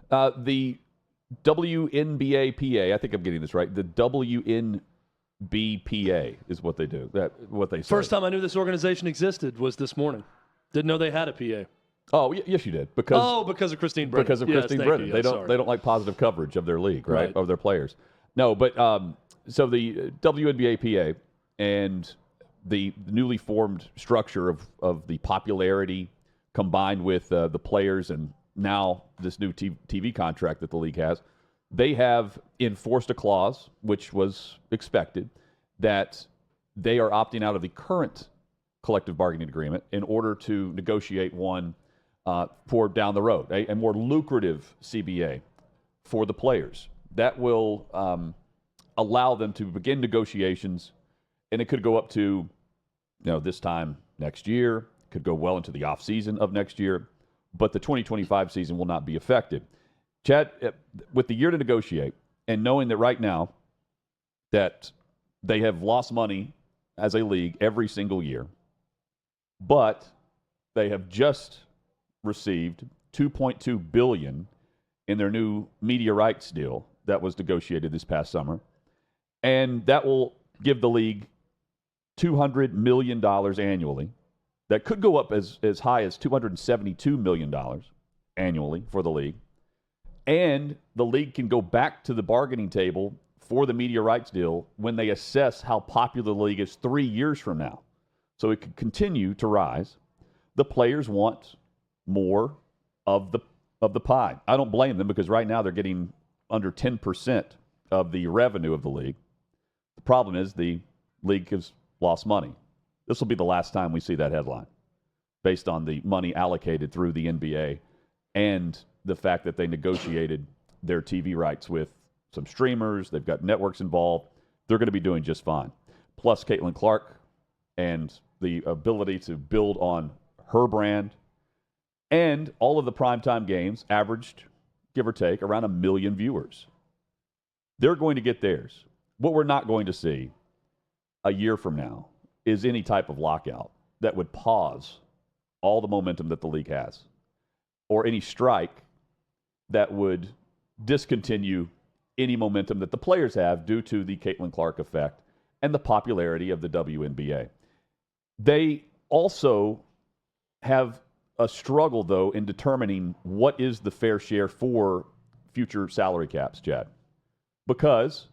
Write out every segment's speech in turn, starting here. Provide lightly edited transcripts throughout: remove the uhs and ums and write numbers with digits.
The WNBA PA, I think I'm getting this right. The WNBPA is what they do. What they say. First time I knew this organization existed was this morning. Didn't know they had a PA. Oh, yes, you did. Because of Christine Brennan. Because of Christine Brennan. They don't like positive coverage of their league, right? Of their players. No, but so the WNBA PA and the newly formed structure of the popularity combined with the players and now this new TV contract that the league has, they have enforced a clause, which was expected, that they are opting out of the current collective bargaining agreement in order to negotiate one for down the road, a more lucrative CBA for the players. That will allow them to begin negotiations, and it could go up to this time next year, could go well into the offseason of next year, but the 2025 season will not be affected. Chad, with the year to negotiate, and knowing that right now that they have lost money as a league every single year, but they have just received $2.2 billion in their new media rights deal that was negotiated this past summer, and that will give the league $200 million annually. That could go up as high as $272 million annually for the league. And the league can go back to the bargaining table for the media rights deal when they assess how popular the league is 3 years from now. So it could continue to rise. The players want more of the pie. I don't blame them because right now they're getting under 10% of the revenue of the league. The problem is the league has lost money. This will be the last time we see that headline based on the money allocated through the NBA and the fact that they negotiated their TV rights with some streamers. They've got networks involved. They're going to be doing just fine. Plus Caitlin Clark and the ability to build on her brand. And all of the primetime games averaged, give or take, around 1 million viewers. They're going to get theirs. What we're not going to see a year from now is any type of lockout that would pause all the momentum that the league has, or any strike that would discontinue any momentum that the players have due to the Caitlin Clark effect and the popularity of the WNBA. They also have a struggle, though, in determining what is the fair share for future salary caps, Chad, because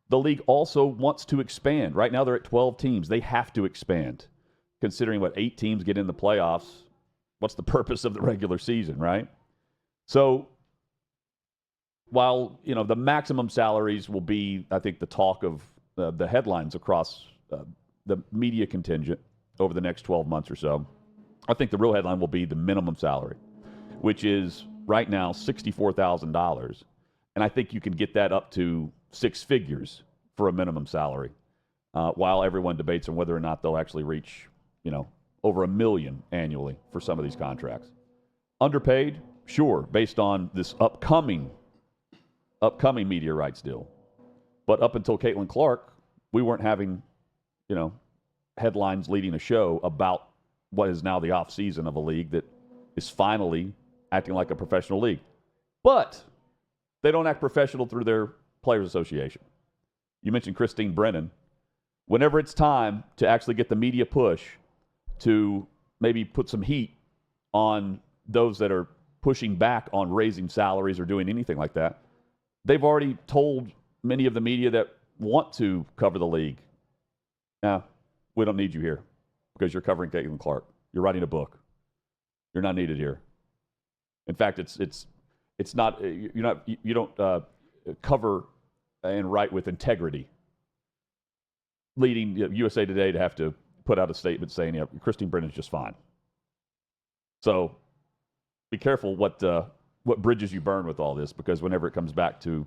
the league also wants to expand. Right now they're at 12 teams. They have to expand. Considering 8 teams get in the playoffs, what's the purpose of the regular season, right? So while, the maximum salaries will be, I think, the talk of the headlines across the media contingent over the next 12 months or so, I think the real headline will be the minimum salary, which is right now $64,000. And I think you can get that up to 6 figures for a minimum salary, while everyone debates on whether or not they'll actually reach, over $1 million annually for some of these contracts. Underpaid, sure, based on this upcoming media rights deal. But up until Caitlin Clark, we weren't having, headlines leading a show about what is now the off season of a league that is finally acting like a professional league. But they don't act professional through their Players Association. You mentioned Christine Brennan. Whenever it's time to actually get the media push to maybe put some heat on those that are pushing back on raising salaries or doing anything like that, they've already told many of the media that want to cover the league, we don't need you here because you're covering Caitlin Clark. You're writing a book. You're not needed here. In fact, it's not, you don't cover and write with integrity, leading USA Today to have to put out a statement saying, Christine Brennan's just fine. So be careful what bridges you burn with all this, because whenever it comes back to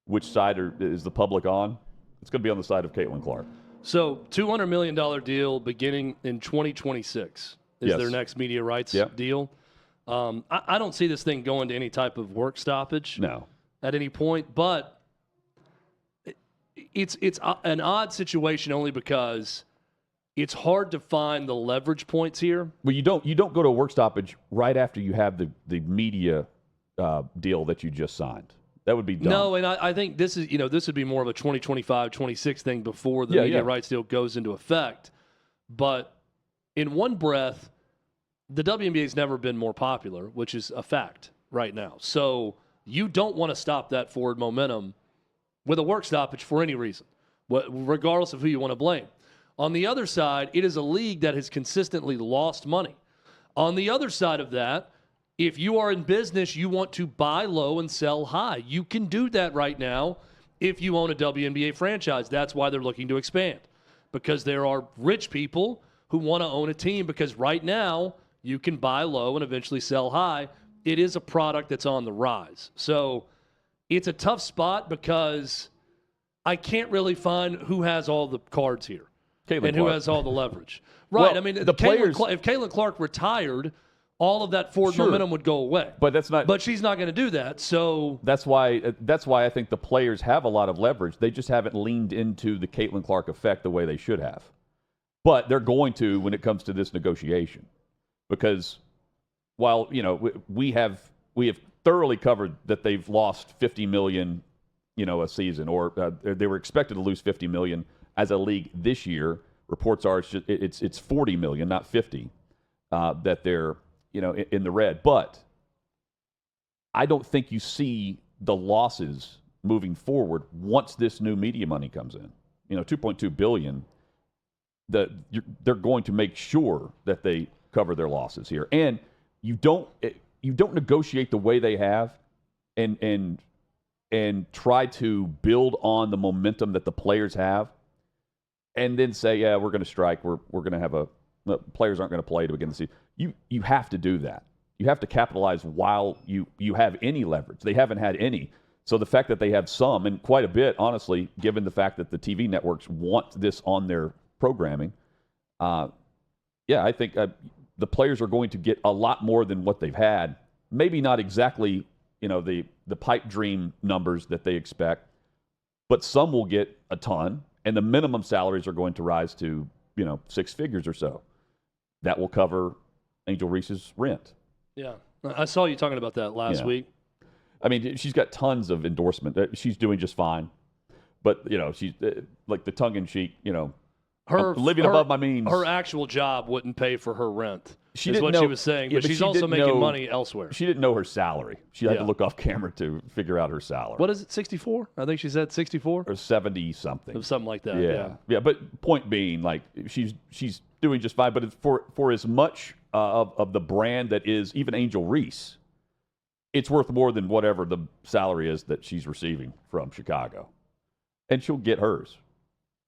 which side is the public on, it's going to be on the side of Caitlin Clark. So $200 million deal beginning in 2026 is their next media rights deal. I don't see this thing going to any type of work stoppage at any point, but it's an odd situation only because it's hard to find the leverage points here. Well, you don't go to a work stoppage right after you have the media deal that you just signed. That would be dumb. No, and I think this is this would be more of a 2025, 26 thing before the media rights deal goes into effect. But in one breath, the WNBA has never been more popular, which is a fact right now. So you don't want to stop that forward momentum with a work stoppage for any reason, regardless of who you want to blame. On the other side, it is a league that has consistently lost money. On the other side of that, if you are in business, you want to buy low and sell high. You can do that right now if you own a WNBA franchise. That's why they're looking to expand, because there are rich people who want to own a team, because right now you can buy low and eventually sell high. It is a product that's on the rise. So it's a tough spot because I can't really find who has all the cards here who has all the leverage. Right. Well, I mean, if Caitlin Clark retired, all of that forward momentum would go away. But she's not going to do that. So that's why I think the players have a lot of leverage. They just haven't leaned into the Caitlin Clark effect the way they should have. But they're going to when it comes to this negotiation, because while we have thoroughly covered that they've lost $50 million, a season, or they were expected to lose $50 million as a league this year. Reports are it's $40 million, not 50, that they're in the red. But I don't think you see the losses moving forward once this new media money comes in. $2.2 billion. They're going to make sure that they cover their losses here, and you don't negotiate the way they have, and try to build on the momentum that the players have, and then say, yeah, we're going to strike. We're going to have the players aren't going to play to begin the season. You have to do that. You have to capitalize while you have any leverage. They haven't had any. So the fact that they have some, and quite a bit, honestly, given the fact that the TV networks want this on their programming, I think the players are going to get a lot more than what they've had. Maybe not exactly, the pipe dream numbers that they expect, but some will get a ton, and the minimum salaries are going to rise to, 6 figures or so. That will cover Angel Reese's rent. Yeah. I saw you talking about that last week. I mean, she's got tons of endorsement. She's doing just fine. But, she's like the tongue-in-cheek, living above my means. Her actual job wouldn't pay for her rent. She was saying, but she's also making money elsewhere. She didn't know her salary. She had to look off camera to figure out her salary. What is it, 64? I think she said 64? Or 70-something. Something like that, yeah. But point being, like, she's doing just fine. But it's for as much of the brand that is even Angel Reese, it's worth more than whatever the salary is that she's receiving from Chicago. And she'll get hers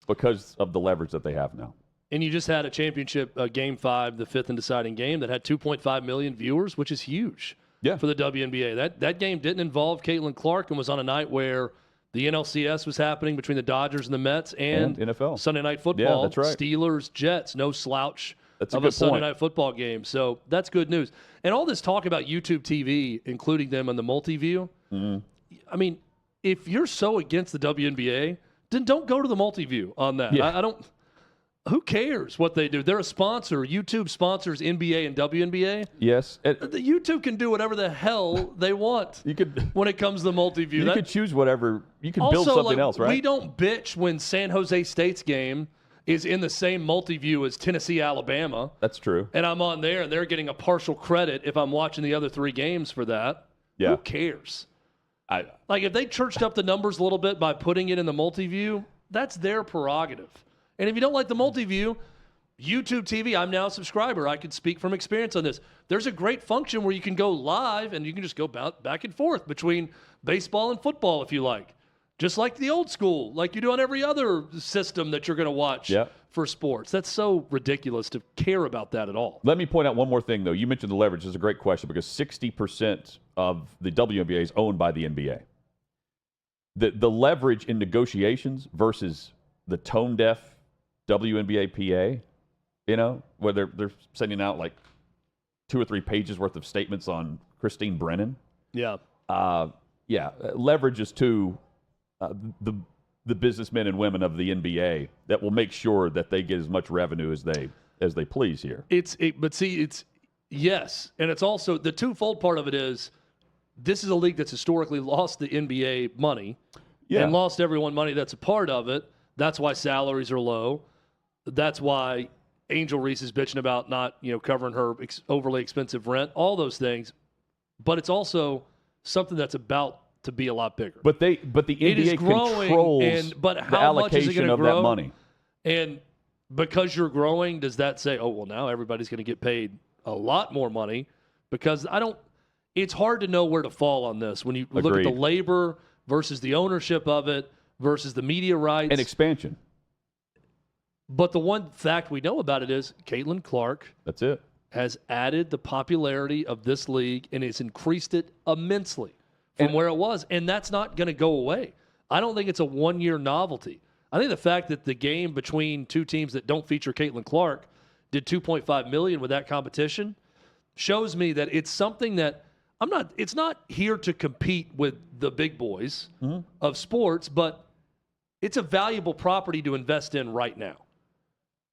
because of the leverage that they have now. And you just had a championship Game 5, the fifth and deciding game, that had 2.5 million viewers, which is huge for the WNBA. That game didn't involve Caitlin Clark and was on a night where the NLCS was happening between the Dodgers and the Mets and NFL. Sunday Night Football. Yeah, that's right. Steelers, Jets, no slouch of a Sunday Night Football game. So that's good news. And all this talk about YouTube TV, including them on the multi-view, I mean, if you're so against the WNBA, then don't go to the multi-view on that. Yeah. I don't. Who cares what they do? They're a sponsor. YouTube sponsors NBA and WNBA. Yes. YouTube can do whatever the hell they want when it comes to the multi-view. You could choose whatever. You can build something else, right? We don't bitch when San Jose State's game is in the same multi-view as Tennessee, Alabama. That's true. And I'm on there, and they're getting a partial credit if I'm watching the other 3 games for that. Yeah. Who cares? Like, if they churched up the numbers a little bit by putting it in the multi-view, that's their prerogative. And if you don't like the multi-view, YouTube TV, I'm now a subscriber. I can speak from experience on this. There's a great function where you can go live and you can just go back and forth between baseball and football if you like. Just like the old school, like you do on every other system that you're going to watch for sports. That's so ridiculous to care about that at all. Let me point out one more thing, though. You mentioned the leverage. This is a great question because 60% of the WNBA is owned by the NBA. The leverage in negotiations versus the tone-deaf WNBA PA, where they're sending out like 2 or 3 pages worth of statements on Christine Brennan. Yeah. Leverage is to the businessmen and women of the NBA that will make sure that they get as much revenue as they please here. Yes, and it's also the twofold part of it is this is a league that's historically lost the NBA money and lost everyone money that's a part of it. That's why salaries are low. That's why Angel Reese is bitching about not, covering her overly expensive rent, all those things. But it's also something that's about to be a lot bigger. But the NBA controls but how much is it going to grow? That money. And because you're growing, does that say, oh, well, now everybody's going to get paid a lot more money? Because it's hard to know where to fall on this when you look at the labor versus the ownership of it versus the media rights. And expansion. But the one fact we know about it is Caitlin Clark. That's it. Has added the popularity of this league and has increased it immensely from where it was. And that's not going to go away. I don't think it's a one-year novelty. I think the fact that the game between two teams that don't feature Caitlin Clark did $2.5 million with that competition shows me that it's something that it's not here to compete with the big boys of sports, but it's a valuable property to invest in right now.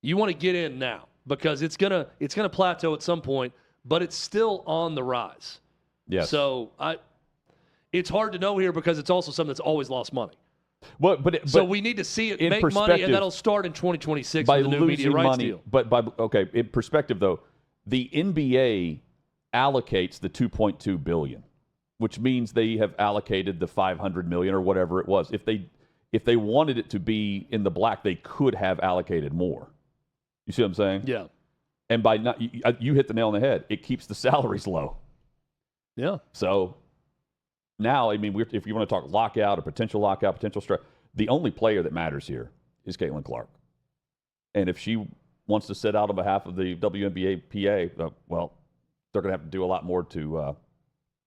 You want to get in now because it's gonna plateau at some point, but it's still on the rise. Yes. So it's hard to know here because it's also something that's always lost money. So we need to see it make money, and that'll start in 2026 with the new media rights deal. But in perspective though, the NBA allocates the $2.2 billion, which means they have allocated the $500 million or whatever it was. If they wanted it to be in the black, they could have allocated more. You see what I'm saying? Yeah. And by not, you hit the nail on the head. It keeps the salaries low. Yeah. So now, if you want to talk lockout, potential strike, the only player that matters here is Caitlin Clark. And if she wants to sit out on behalf of the WNBA PA, they're going to have to do a lot more to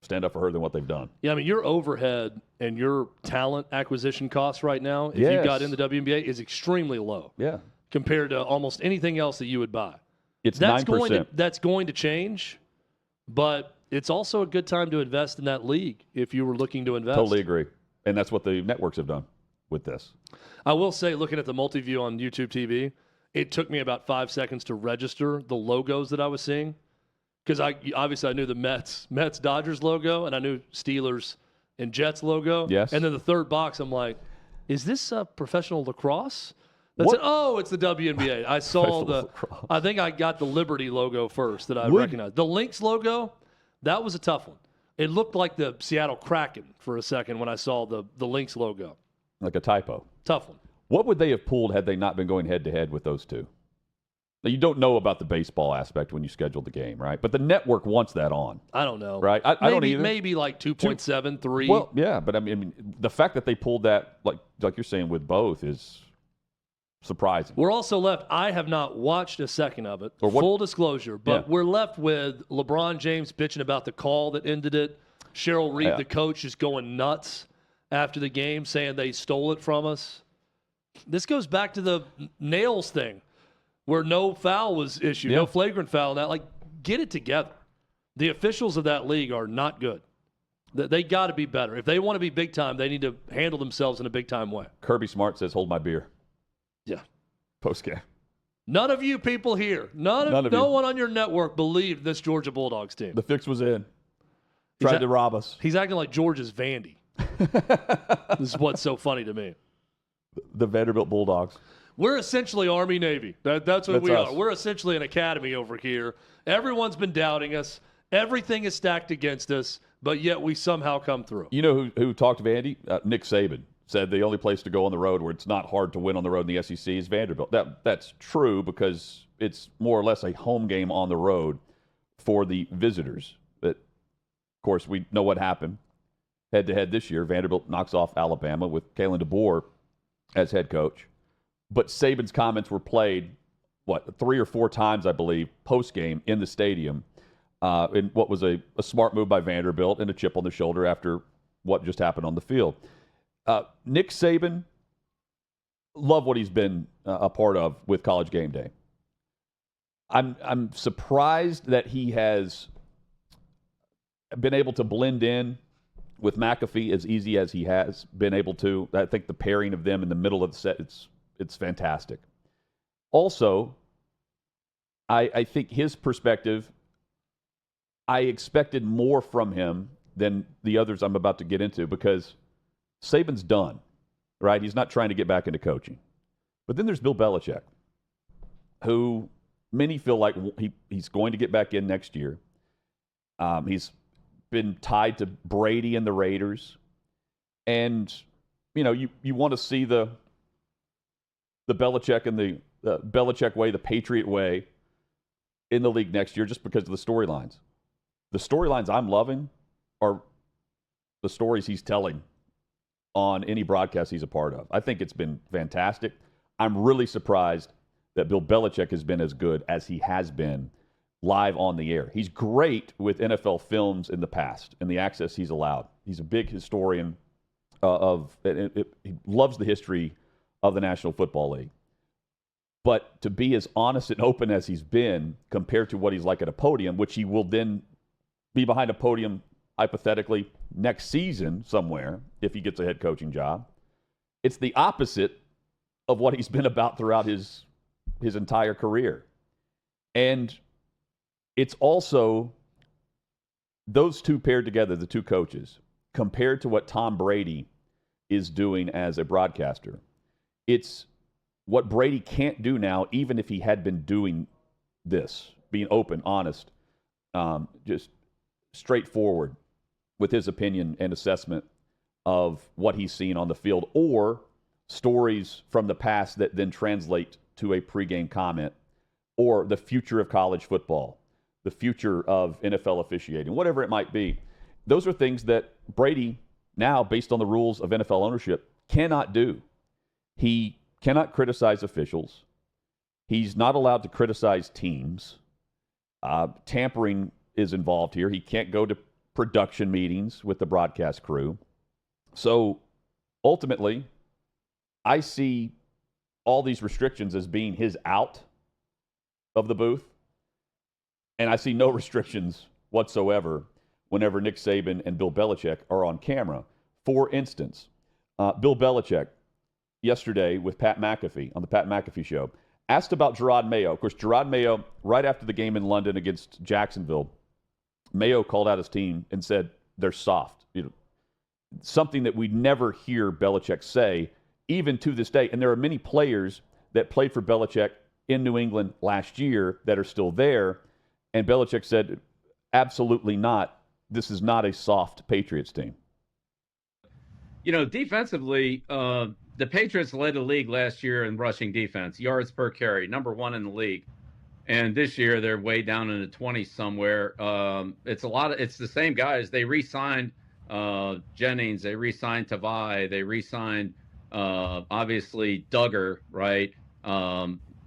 stand up for her than what they've done. Yeah, your overhead and your talent acquisition costs right now, if you got in the WNBA, is extremely low. Yeah. Compared to almost anything else that you would buy. It's 9%. That's going to change, but it's also a good time to invest in that league if you were looking to invest. Totally agree. And that's what the networks have done with this. I will say, looking at the multi-view on YouTube TV, it took me about 5 seconds to register the logos that I was seeing. Because I knew the Mets-Dodgers logo, and I knew Steelers and Jets logo. Yes. And then the third box, I'm like, is this professional lacrosse? It's the WNBA. I saw I think I got the Liberty logo first that I recognized. The Lynx logo, that was a tough one. It looked like the Seattle Kraken for a second when I saw the Lynx logo. Like a typo. Tough one. What would they have pulled had they not been going head-to-head with those two? Now, you don't know about the baseball aspect when you schedule the game, right? But the network wants that on. I don't know. Right? I don't either. Maybe like 2.7, 3. Well, yeah, but the fact that they pulled that, like you're saying, with both is surprising. We're also left, I have not watched a second of it, full disclosure, but we're left with LeBron James bitching about the call that ended it. Cheryl Reed, the coach, is going nuts after the game, saying they stole it from us. This goes back to the nails thing, where no foul was issued, no flagrant foul. Get it together. The officials of that league are not good. They got to be better. If they want to be big time, they need to handle themselves in a big time way. Kirby Smart says, "Hold my beer." Yeah. Post game. None of you people here, no one on your network believed this Georgia Bulldogs team. The fix was in. Tried to rob us. He's acting like Georgia's Vandy. This is what's so funny to me. The Vanderbilt Bulldogs. We're essentially Army-Navy. That's what we are. We're essentially an academy over here. Everyone's been doubting us. Everything is stacked against us, but yet we somehow come through. You know who talked to Vandy? Nick Saban said the only place to go on the road where it's not hard to win on the road in the SEC is Vanderbilt. That's true because it's more or less a home game on the road for the visitors. But, of course, we know what happened head-to-head this year. Vanderbilt knocks off Alabama with Kalen DeBoer as head coach. But Saban's comments were played, 3 or 4 times, I believe, post-game in the stadium in what was a smart move by Vanderbilt and a chip on the shoulder after what just happened on the field. Nick Saban, love what he's been a part of with College Game Day. I'm surprised that he has been able to blend in with McAfee as easy as he has been able to. I think the pairing of them in the middle of the set, it's fantastic. Also, I think his perspective, I expected more from him than the others I'm about to get into, because Saban's done, right? He's not trying to get back into coaching. But then there's Bill Belichick, who many feel like he's going to get back in next year. He's been tied to Brady and the Raiders. And, you want to see the Belichick and the Belichick way, the Patriot way in the league next year, just because of the storylines. The storylines I'm loving are the stories he's telling on any broadcast he's a part of. I think it's been fantastic. I'm really surprised that Bill Belichick has been as good as he has been live on the air. He's great with NFL films in the past and the access he's allowed. He's a big historian he loves the history of the National Football League. But to be as honest and open as he's been compared to what he's like at a podium, which he will then be behind a podium hypothetically next season somewhere if he gets a head coaching job, it's the opposite of what he's been about throughout his entire career. And it's also those two paired together, the two coaches, compared to what Tom Brady is doing as a broadcaster. It's what Brady can't do now, even if he had been doing this, being open, honest, just straightforward with his opinion and assessment of what he's seen on the field, or stories from the past that then translate to a pregame comment, or the future of college football, the future of NFL officiating, whatever it might be. Those are things that Brady, now based on the rules of NFL ownership, cannot do. He cannot criticize officials. He's not allowed to criticize teams. Tampering is involved here. He can't go to production meetings with the broadcast crew. So ultimately, I see all these restrictions as being his out of the booth. And I see no restrictions whatsoever whenever Nick Saban and Bill Belichick are on camera. For instance, Bill Belichick yesterday with Pat McAfee on the Pat McAfee show asked about Gerard Mayo. Of course, Gerard Mayo, right after the game in London against Jacksonville, Mayo called out his team and said they're soft. Something that we never hear Belichick say, even to this day. And there are many players that played for Belichick in New England last year that are still there. And Belichick said, absolutely not. This is not a soft Patriots team. Defensively, the Patriots led the league last year in rushing defense, yards per carry, number one in the league. And this year they're way down in the 20s somewhere. It's the same guys. They re-signed Jennings, they re-signed Tavai, they re-signed obviously Duggar, right?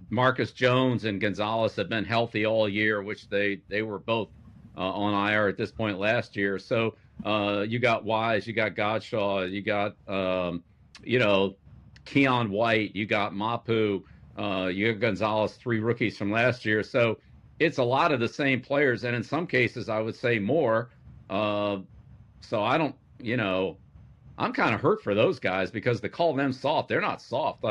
Marcus Jones and Gonzalez have been healthy all year, which they were both on IR at this point last year. So you got Wise, you got Godshaw, you got Keon White, you got Mapu, you got Gonzalez, 3 rookies from last year. So it's a lot of the same players, and in some cases I would say more. So I don't, I'm kind of hurt for those guys because to call them soft, they're not soft.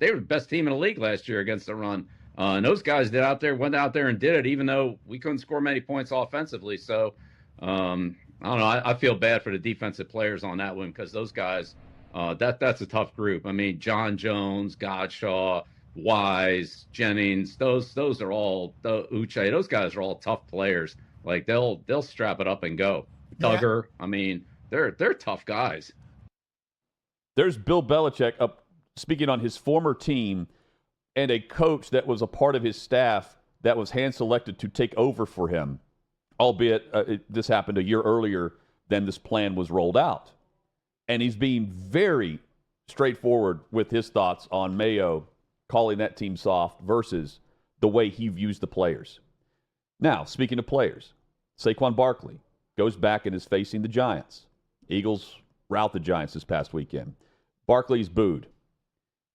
They were the best team in the league last year against the run. And those guys went out there and did it, even though we couldn't score many points offensively. So I don't know. I feel bad for the defensive players on that one because those guys, that's a tough group. I mean, John Jones, Godshaw, Wise, Jennings, those are all Uche. Those guys are all tough players. Like they'll strap it up and go. Duggar, I mean, they're tough guys. There's Bill Belichick up speaking on his former team and a coach that was a part of his staff that was hand-selected to take over for him, albeit this happened a year earlier than this plan was rolled out. And he's being very straightforward with his thoughts on Mayo calling that team soft versus the way he views the players. Now, speaking of players, Saquon Barkley goes back and is facing the Giants. Eagles rout the Giants this past weekend. Barkley's booed.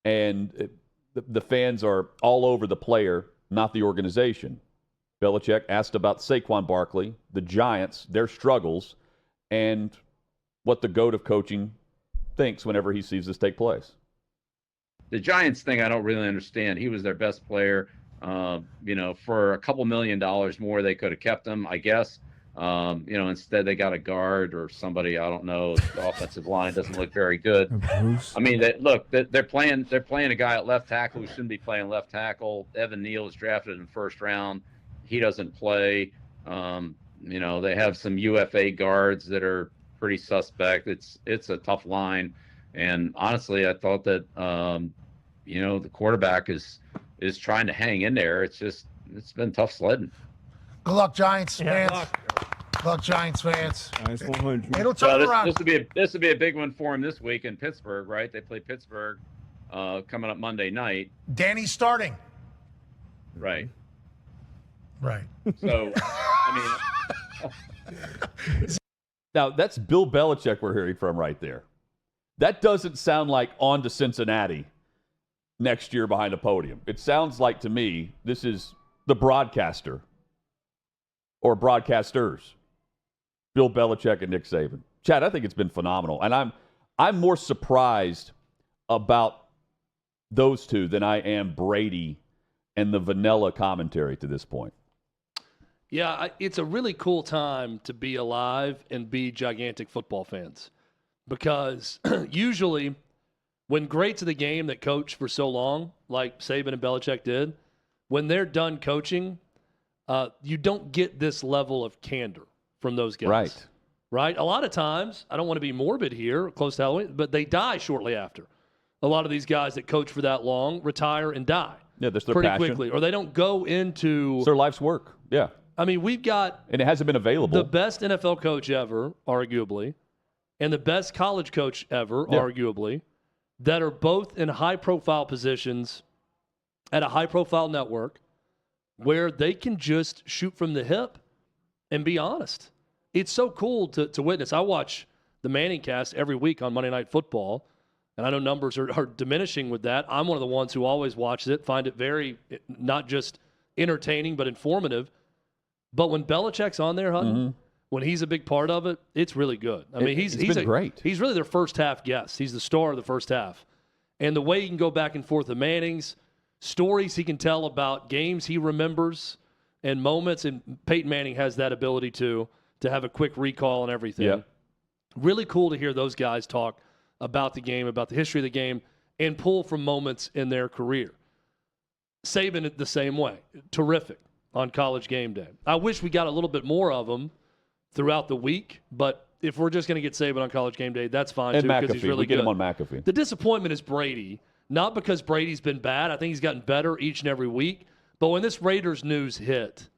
And the fans are all over the player, not the organization. Belichick asked about Saquon Barkley, the Giants, their struggles, and what the GOAT of coaching thinks whenever he sees this take place. The Giants thing I don't really understand. He was their best player. For a couple $1 million more, they could have kept him, I guess. Instead they got a guard or somebody, I don't know. The offensive line doesn't look very good. I mean, they're playing a guy at left tackle who shouldn't be playing left tackle. Evan Neal was drafted in the first round. He doesn't play. They have some UFA guards that are pretty suspect. It's a tough line. And honestly, I thought that, the quarterback is trying to hang in there. It's been tough sledding. Good luck, Giants fans. Good luck, Giants fans. Giants 100. It'll turn around. This would be a big one for him this week in Pittsburgh, right? They play Pittsburgh coming up Monday night. Danny's starting. Right. Right. So, Now, that's Bill Belichick we're hearing from right there. That doesn't sound like on to Cincinnati next year behind a podium. It sounds like to me this is the broadcaster or broadcasters, Bill Belichick and Nick Saban. Chad, I think it's been phenomenal. And I'm more surprised about those two than I am Brady and the vanilla commentary to this point. Yeah, it's a really cool time to be alive and be gigantic football fans, because usually when greats of the game that coach for so long, like Saban and Belichick did, when they're done coaching, you don't get this level of candor from those guys. Right? A lot of times, I don't want to be morbid here, close to Halloween, but they die shortly after. A lot of these guys that coach for that long retire and die. Yeah, that's their pretty passion. Quickly, or they don't go into it's their life's work. Yeah. I mean, we've got and it hasn't been available. The best NFL coach ever, arguably, and the best college coach ever, arguably, that are both in high-profile positions at a high-profile network where they can just shoot from the hip and be honest. It's so cool to witness. I watch the Manning cast every week on Monday Night Football, and I know numbers are diminishing with that. I'm one of the ones who always watches it, find it very not just entertaining but informative. But when Belichick's on there, Hutton, when he's a big part of it, it's really good. I mean, he's great. He's really their first half guest. He's the star of the first half. And the way he can go back and forth with Manning's, stories he can tell about games he remembers and moments, and Peyton Manning has that ability to have a quick recall and everything. Yeah. Really cool to hear those guys talk about the game, about the history of the game, and pull from moments in their career. Saban the same way. Terrific on College Game Day. I wish we got a little bit more of them throughout the week, but if we're just going to get Saban on College Game Day, that's fine and too, because he's really we good. Get him on McAfee. The disappointment is Brady, not because Brady's been bad. I think he's gotten better each and every week. But when this Raiders news hit,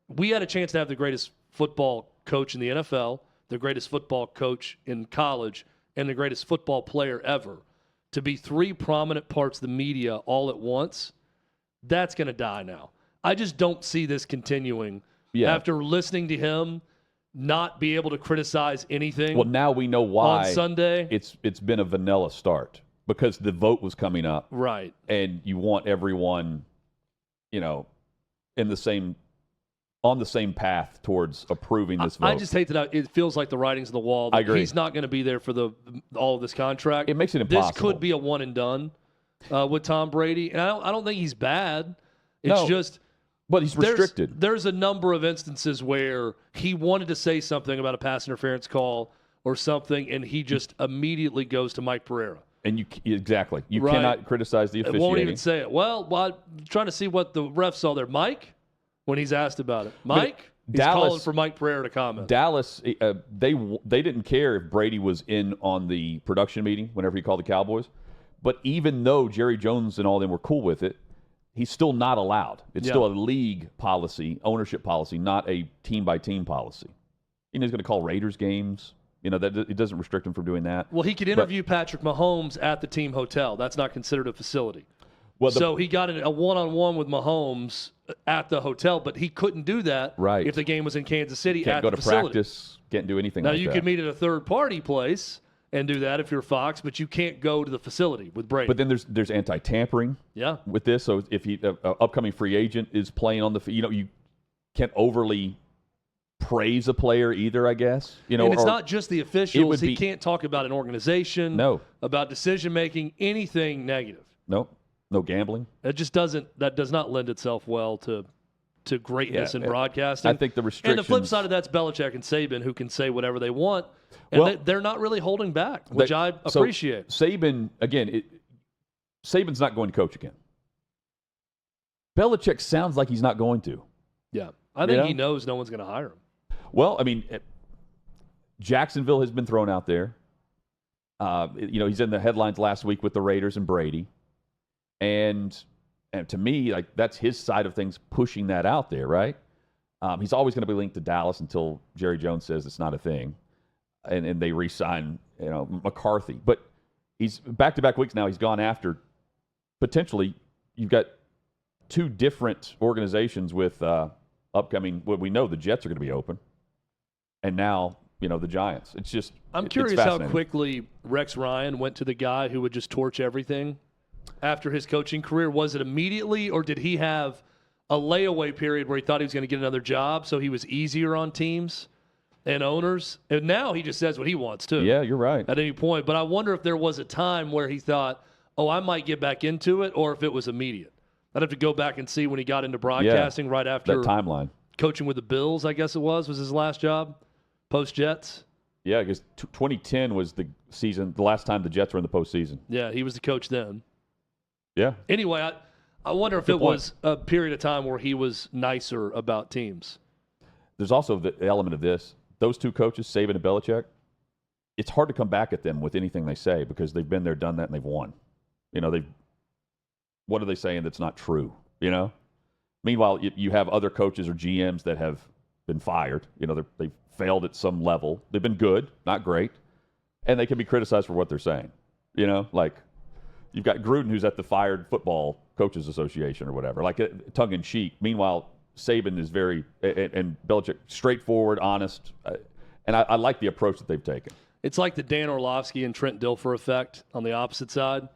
we had a chance to have the greatest football coach in the NFL, the greatest football coach in college, and the greatest football player ever to be three prominent parts of the media all at once. That's going to die now. I just don't see this continuing after listening to him not be able to criticize anything. Well, now we know why on Sunday. It's been a vanilla start because the vote was coming up. Right. And you want everyone, on the same path towards approving this vote. I just hate that it feels like the writing's on the wall. I agree. He's not going to be there for all of this contract. It makes it impossible. This could be a one and done with Tom Brady, and I don't think he's bad. It's just, but he's restricted. There's a number of instances where he wanted to say something about a pass interference call or something, and he just immediately goes to Mike Pereira. And you cannot criticize the officiating. It won't even say it. Well, I'm trying to see what the ref saw there. Mike, when he's asked about it, Mike, he's calling for Mike Pereira to comment. Dallas, they didn't care if Brady was in on the production meeting whenever he called the Cowboys. But even though Jerry Jones and all them were cool with it, he's still not allowed. It's still a league policy, ownership policy, not a team-by-team policy. He's going to call Raiders games. That it doesn't restrict him from doing that. Well, he could interview Patrick Mahomes at the team hotel. That's not considered a facility. Well, so he got a one-on-one with Mahomes at the hotel, but he couldn't do that if the game was in Kansas City at the facility. Can't go to practice, can't do anything now, like that. Now, you could meet at a third-party place and do that if you're Fox, but you can't go to the facility with Brady. But then there's anti-tampering with this. So if he upcoming free agent is playing on the you can't overly praise a player either, I guess. And it's not just the officials. He can't talk about an organization, about decision-making, anything negative. No gambling. That does not lend itself well to to greatness in broadcasting. I think the restrictions. And the flip side of that's Belichick and Saban, who can say whatever they want, and they're not really holding back, which I appreciate. So Saban, again, Saban's not going to coach again. Belichick sounds like he's not going to. Yeah, I think he knows no one's going to hire him. Well, I mean, Jacksonville has been thrown out there. He's in the headlines last week with the Raiders and Brady, and to me, like that's his side of things pushing that out there, right? He's always going to be linked to Dallas until Jerry Jones says it's not a thing, and they re-sign McCarthy. But he's back-to-back weeks now. He's gone after potentially. You've got two different organizations with upcoming. Well, we know the Jets are going to be open, and now the Giants. It's just. I'm curious how quickly Rex Ryan went to the guy who would just torch everything after his coaching career. Was it immediately, or did he have a layaway period where he thought he was going to get another job, so he was easier on teams and owners? And now he just says what he wants to. Yeah, you're right. At any point. But I wonder if there was a time where he thought, I might get back into it, or if it was immediate. I'd have to go back and see when he got into broadcasting right after that timeline. Coaching with the Bills, I guess it was his last job, post-Jets. Yeah, because 2010 was the last time the Jets were in the postseason. Yeah, he was the coach then. Yeah. Anyway, I wonder if it was a period of time where he was nicer about teams. There's also the element of this. Those two coaches, Saban and Belichick, it's hard to come back at them with anything they say because they've been there, done that, and they've won. What are they saying that's not true? Meanwhile, you have other coaches or GMs that have been fired. They've failed at some level. They've been good, not great, and they can be criticized for what they're saying. Like you've got Gruden, who's at the Fired Football Coaches Association or whatever, like tongue in cheek. Meanwhile, Saban is very and Belichick straightforward, honest, and I like the approach that they've taken. It's like the Dan Orlovsky and Trent Dilfer effect on the opposite side.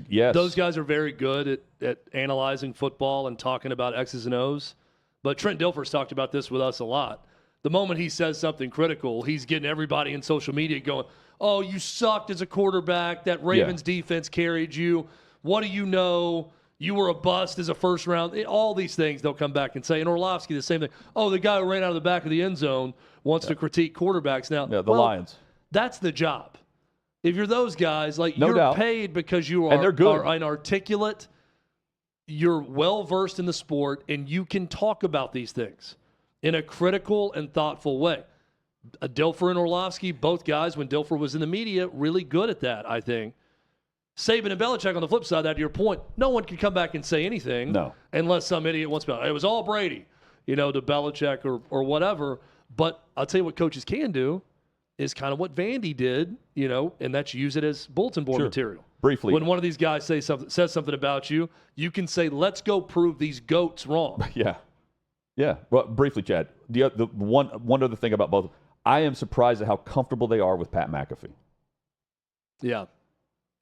Yes. Those guys are very good at analyzing football and talking about X's and O's. But Trent Dilfer's talked about this with us a lot. The moment he says something critical, he's getting everybody in social media going, "Oh, you sucked as a quarterback. That Ravens defense carried you. What do you know? You were a bust as a first round." All these things they'll come back and say. And Orlovsky, the same thing. "Oh, the guy who ran out of the back of the end zone wants to critique quarterbacks." Now, the Lions. That's the job. If you're those guys, no you're doubt. Paid because you and they're good. Are articulate, you're well-versed in the sport, and you can talk about these things in a critical and thoughtful way. Dilfer and Orlovsky, both guys, when Dilfer was in the media, really good at that, I think. Saban and Belichick, on the flip side, to your point, no one can come back and say anything unless some idiot wants to. It was all Brady, to Belichick or whatever. But I'll tell you what coaches can do is kind of what Vandy did, and that's use it as bulletin board material. Briefly. When one of these guys says something about you, you can say, "Let's go prove these goats wrong." Yeah. Well, briefly, Chad, the one other thing about both, I am surprised at how comfortable they are with Pat McAfee. Yeah.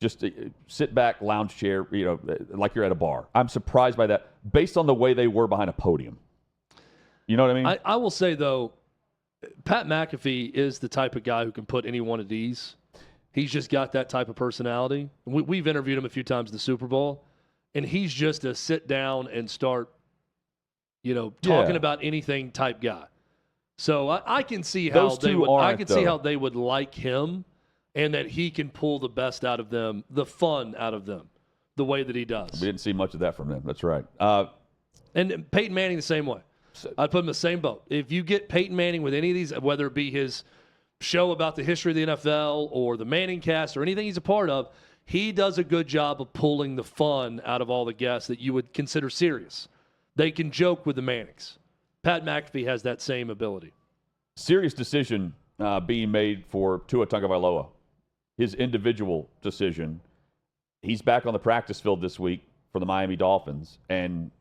Just sit back, lounge chair, like you're at a bar. I'm surprised by that based on the way they were behind a podium. You know what I mean? I will say, though, Pat McAfee is the type of guy who can put anyone at ease. He's just got that type of personality. We've interviewed him a few times in the Super Bowl, and he's just a sit down and start, talking about anything type guy. So I can see how how they would like him, and that he can pull the best out of them, the fun out of them, the way that he does. We didn't see much of that from them. That's right. And Peyton Manning the same way. I'd put him in the same boat. If you get Peyton Manning with any of these, whether it be his show about the history of the NFL or the Manning cast or anything he's a part of, he does a good job of pulling the fun out of all the guests that you would consider serious. They can joke with the Mannings. Pat McAfee has that same ability. Serious decision being made for Tua Tagovailoa. His individual decision. He's back on the practice field this week for the Miami Dolphins, and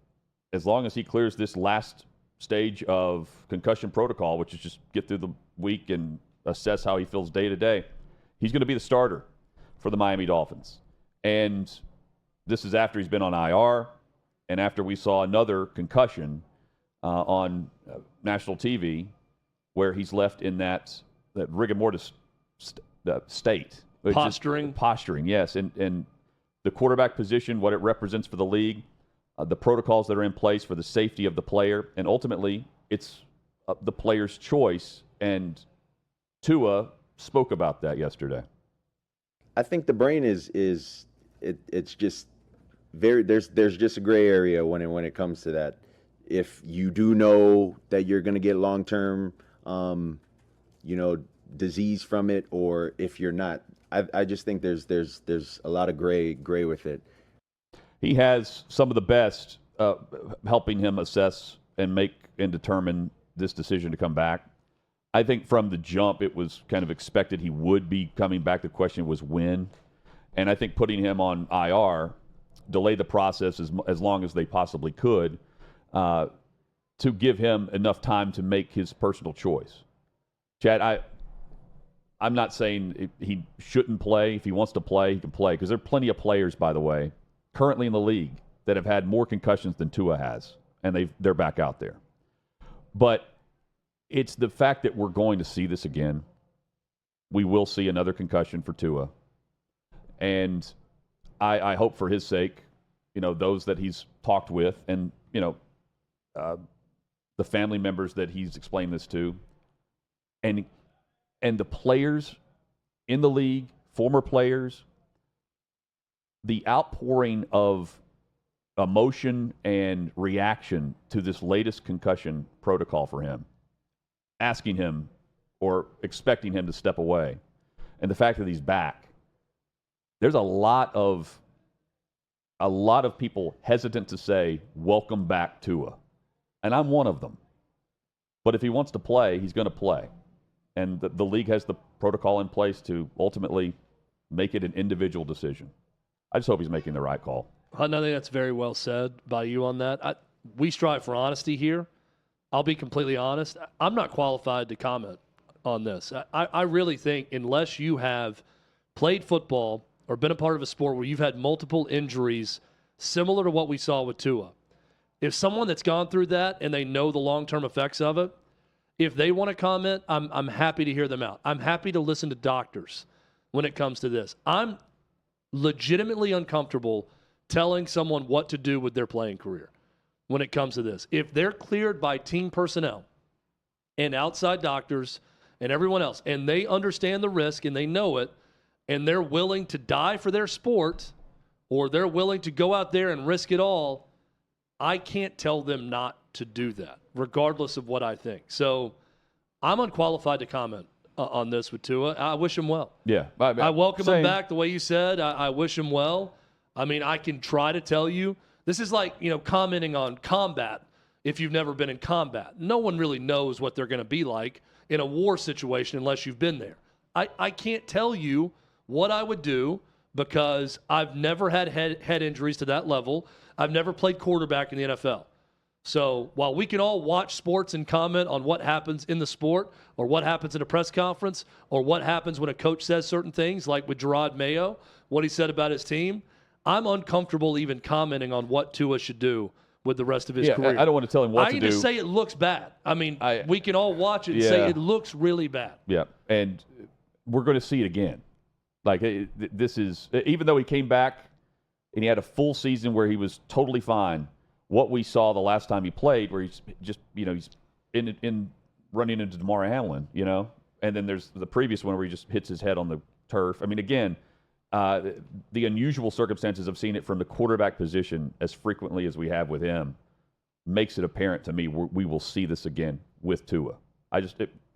as long as he clears this last stage of concussion protocol, which is just get through the week and assess how he feels day to day, he's going to be the starter for the Miami Dolphins. And this is after he's been on IR and after we saw another concussion on national TV where he's left in that rigor mortis state. Posturing. Posturing, yes. And the quarterback position, what it represents for the league, the protocols that are in place for the safety of the player, and ultimately it's the player's choice. And Tua spoke about that yesterday. I think the brain it's just there's just a gray area when it comes to that. If you do know that you're going to get long-term, disease from it, or if you're not, I just think there's a lot of gray with it. He has some of the best helping him assess and make and determine this decision to come back. I think from the jump, it was kind of expected he would be coming back. The question was when. And I think putting him on IR delayed the process as long as they possibly could to give him enough time to make his personal choice. Chad, I'm not saying he shouldn't play. If he wants to play, he can play. Because there are plenty of players, by the way, currently in the league that have had more concussions than Tua has. And they're back out there. But it's the fact that we're going to see this again. We will see another concussion for Tua. And I hope for his sake, those that he's talked with and, the family members that he's explained this to, and the players in the league, former players, the outpouring of emotion and reaction to this latest concussion protocol for him, asking him or expecting him to step away, and the fact that he's back, there's a lot of people hesitant to say, welcome back, Tua. And I'm one of them. But if he wants to play, he's going to play. And the league has the protocol in place to ultimately make it an individual decision. I just hope he's making the right call. I think that's very well said by you on that. We strive for honesty here. I'll be completely honest. I'm not qualified to comment on this. I really think unless you have played football or been a part of a sport where you've had multiple injuries similar to what we saw with Tua, if someone that's gone through that and they know the long-term effects of it, if they want to comment, I'm happy to hear them out. I'm happy to listen to doctors when it comes to this. I'm legitimately uncomfortable telling someone what to do with their playing career when it comes to this. If they're cleared by team personnel and outside doctors and everyone else, and they understand the risk and they know it, and they're willing to die for their sport, or they're willing to go out there and risk it all, I can't tell them not to do that, regardless of what I think. So I'm unqualified to comment on this with Tua. I wish him well. Yeah. I welcome him back the way you said. I wish him well. I mean, I can try to tell you. This is like, commenting on combat if you've never been in combat. No one really knows what they're going to be like in a war situation unless you've been there. I can't tell you what I would do because I've never had head injuries to that level. I've never played quarterback in the NFL. So while we can all watch sports and comment on what happens in the sport or what happens in a press conference or what happens when a coach says certain things, like with Gerard Mayo, what he said about his team, I'm uncomfortable even commenting on what Tua should do with the rest of his career. I don't want to tell him what to do. I can just say it looks bad. I mean, we can all watch it and say it looks really bad. Yeah, and we're going to see it again. Like, this is, even though he came back and he had a full season where he was totally fine, what we saw the last time he played, where he's just, he's in running into Damar Hamlin, and then there's the previous one where he just hits his head on the turf. I mean, again, the unusual circumstances of seeing it from the quarterback position as frequently as we have with him makes it apparent to me we will see this again with Tua. I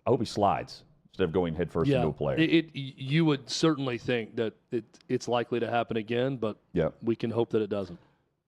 hope he slides instead of going headfirst into a player. You would certainly think that it's likely to happen again, but we can hope that it doesn't.